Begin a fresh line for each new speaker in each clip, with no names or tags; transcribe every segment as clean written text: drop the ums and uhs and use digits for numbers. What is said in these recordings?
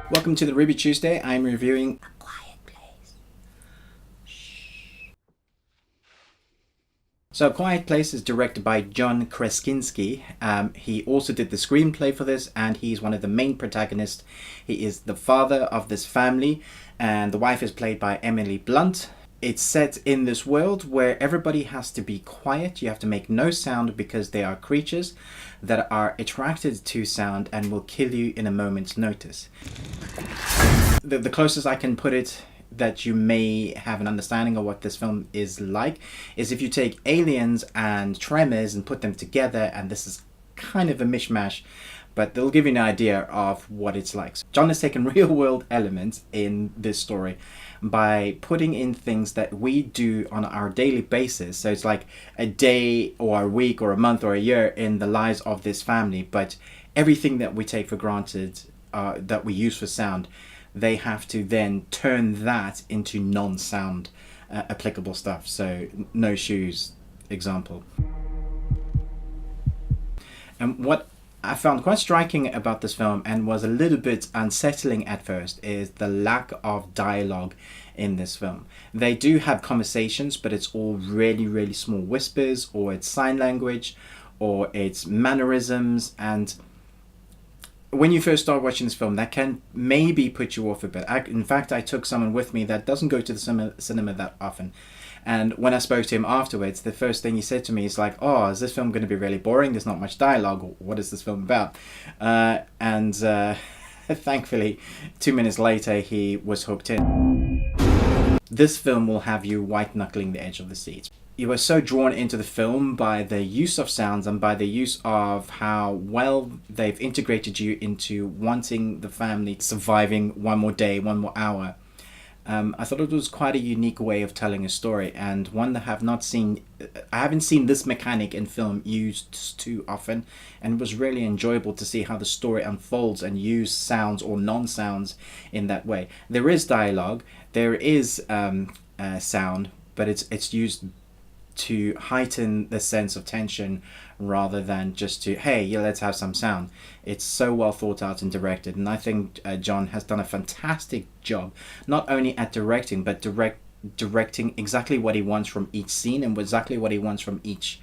Welcome to the Ruby Tuesday. I'm reviewing A Quiet Place. Shh. So, A Quiet Place is directed by John Krasinski. He also did the screenplay for this, and he's one of the main protagonists. He is the father of this family, and the wife is played by Emily Blunt. It's set in this world where everybody has to be quiet. You have to make no sound because they are creatures that are attracted to sound and will kill you in a moment's notice. The closest I can put it that you may have an understanding of what this film is like is if you take Aliens and Tremors and put them together, and this is kind of a mishmash, but they'll give you an idea of what it's like. So John has taken real world elements in this story by putting in things that we do on our daily basis. So it's like a day or a week or a month or a year in the lives of this family, but everything that we take for granted, that we use for sound, they have to then turn that into non-sound applicable stuff. So no shoes example. And what I found quite striking about this film and was a little bit unsettling at first is the lack of dialogue in this film. They do have conversations, but it's all really, really small whispers, or it's sign language, or it's mannerisms. And when you first start watching this film, that can maybe put you off a bit. In fact, I took someone with me that doesn't go to the cinema that often. And when I spoke to him afterwards, the first thing he said to me is like, "Oh, is this film going to be really boring? There's not much dialogue. What is this film about?" Thankfully, 2 minutes later, he was hooked in. This film will have you white-knuckling the edge of the seat. You are so drawn into the film by the use of sounds and by the use of how well they've integrated you into wanting the family surviving one more day, one more hour. I thought it was quite a unique way of telling a story, and one that I haven't seen this mechanic in film used too often, and it was really enjoyable to see how the story unfolds and use sounds or non-sounds in that way. There is dialogue, there is sound, but it's used to heighten the sense of tension rather than just to, hey, yeah, let's have some sound. It's so well thought out and directed, and I think John has done a fantastic job, not only at directing, but directing exactly what he wants from each scene and exactly what he wants from each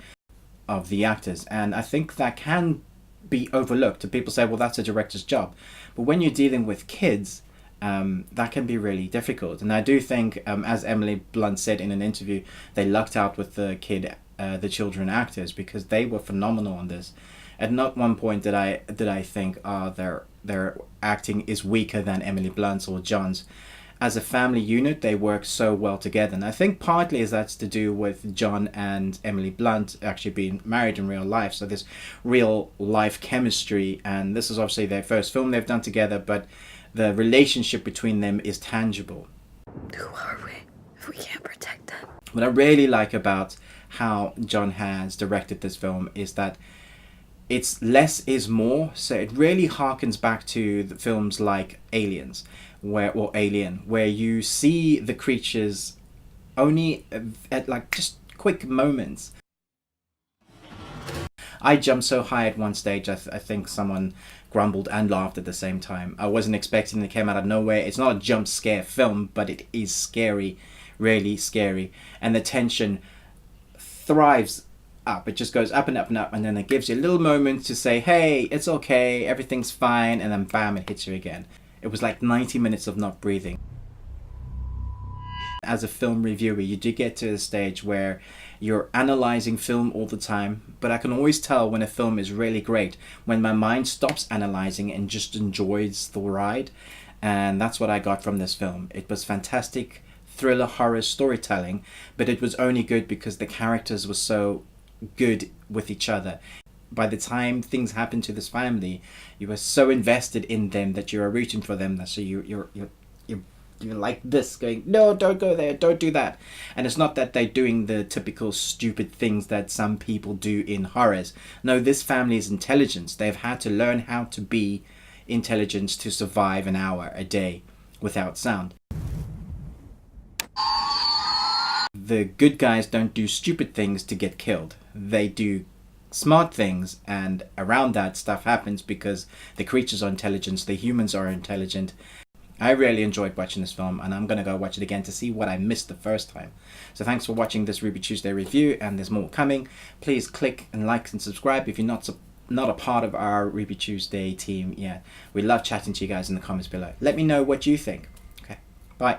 of the actors. And I think that can be overlooked, and people say, well, that's a director's job. But when you're dealing with kids, that can be really difficult. And I do think, as Emily Blunt said in an interview, they lucked out with the children actors, because they were phenomenal on this. At not one point did I think, their acting is weaker than Emily Blunt's or John's. As a family unit, they work so well together, and I think partly that's to do with John and Emily Blunt actually being married in real life. So there's real life chemistry, and this is obviously their first film they've done together, but the relationship between them is tangible.
Who are we if we can't protect them?
What I really like about how John has directed this film is that it's less is more. So it really harkens back to the films like Alien, where you see the creatures only at like just quick moments. I jumped so high at one stage, I think someone grumbled and laughed at the same time. I wasn't expecting it, came out of nowhere. It's not a jump scare film, but it is scary, really scary. And the tension thrives up. It just goes up and up and up, and then it gives you a little moment to say, hey, it's okay, everything's fine, and then bam, it hits you again. It was like 90 minutes of not breathing. As a film reviewer, you do get to a stage where you're analyzing film all the time, but I can always tell when a film is really great when my mind stops analyzing and just enjoys the ride. And that's what I got from this film. It was fantastic thriller horror storytelling, but it was only good because the characters were so good with each other. By the time things happen to this family, you are so invested in them that you are rooting for them. So you're like this, going, no, don't go there, don't do that. And it's not that they're doing the typical stupid things that some people do in horrors. No, this family is intelligent. They've had to learn how to be intelligent to survive an hour a day without sound. The good guys don't do stupid things to get killed. They do smart things, and around that stuff happens because the creatures are intelligent, the humans are intelligent. I really enjoyed watching this film, and I'm gonna go watch it again to see what I missed the first time. So thanks for watching this Ruby Tuesday review, and there's more coming. Please click and like and subscribe if you're not a part of our Ruby Tuesday team yet. We love chatting to you guys in the comments below. Let me know what you think. Okay, bye.